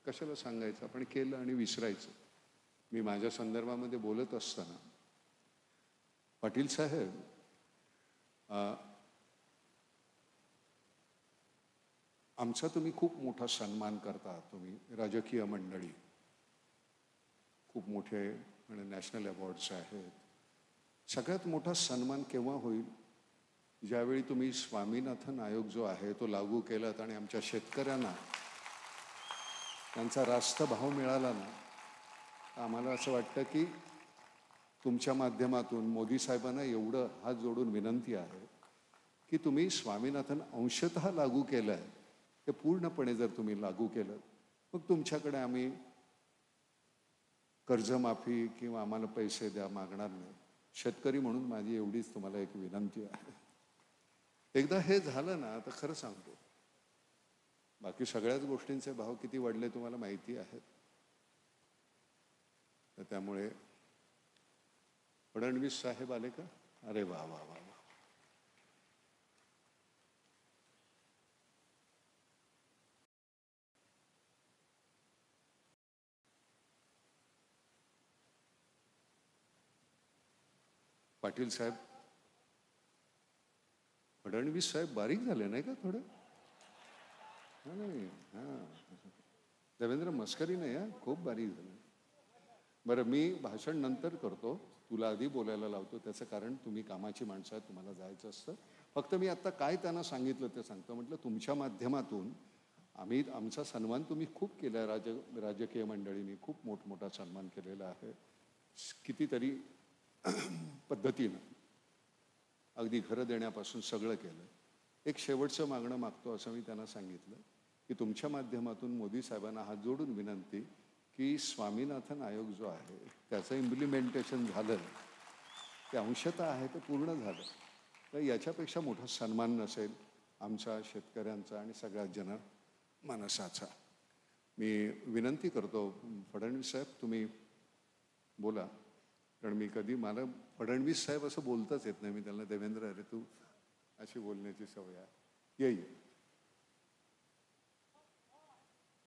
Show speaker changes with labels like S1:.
S1: कशाला सांगायचं, आपण केलं आणि विसरायचं. मी माझ्या संदर्भामध्ये बोलत असताना, पाटील साहेब, आमचा तुम्ही खूप मोठा सन्मान करता. तुम्ही राजकीय मंडळी खूप मोठे आणि नॅशनल अवॉर्ड्स आहेत. सगळ्यात मोठा सन्मान केव्हा होईल, ज्यावेळी तुम्ही स्वामीनाथन आयोग जो आहे तो लागू केलात आणि आमच्या शेतकऱ्यांना त्यांचा रास्त भाव मिळाला ना. आम्हाला असं वाटतं की तुमच्या माध्यमातून मोदी साहेबांना एवढं हात जोडून विनंती आहे की तुम्ही स्वामीनाथन अंशतः लागू केलं आहे, ते पूर्णपणे जर तुम्ही लागू केलं मग तुमच्याकडे आम्ही कर्जमाफी किंवा आम्हाला पैसे द्या मागणार नाही. शेतकरी म्हणून माझी एवढीच तुम्हाला एक विनंती आहे. एकदा हे झालं ना तर खरं सांगतो, बाकी सगळ्याच गोष्टींचे भाव किती वाढले तुम्हाला माहिती आहेत. तर त्यामुळे फडणवीस साहेब आले का? अरे वा वा वा वा. पाटील साहेब, फडणवीस साहेब बारीक झाले नाही का थोडे? नाही, हां, देवेंद्र मस्करी नाही, हा खूप बारीक झाले. बरं, मी भाषण नंतर करतो, तुला आधी बोलायला लावतो. त्याचं कारण तुम्ही कामाची माणसं आहेत, तुम्हाला जायचं असतं. फक्त मी आत्ता काय त्यांना सांगितलं ते सांगतो. म्हटलं तुमच्या माध्यमातून आम्ही आमचा सन्मान तुम्ही खूप केला आहे. राजकीय मंडळींनी खूप मोठमोठा सन्मान केलेला आहे कितीतरी पद्धतीनं, अगदी घरं देण्यापासून सगळं केलं. एक शेवटचं मागणं मागतो असं मी त्यांना सांगितलं की तुमच्या माध्यमातून मोदी साहेबांना हात जोडून विनंती की स्वामीनाथन आयोग जो आहे त्याचं इम्प्लिमेंटेशन झालं, ते अंशतः आहे ते पूर्ण झालं, तर याच्यापेक्षा मोठा सन्मान नसेल आमचा शेतकऱ्यांचा आणि सगळ्या जनमानसाचा. मी विनंती करतो फडणवीस साहेब, तुम्ही बोला. कारण मी कधी, मला फडणवीस साहेब असं बोलताच येत नाही. मी त्यांना देवेंद्र, अरे तू, अशी बोलण्याची सवय आहे. येईल.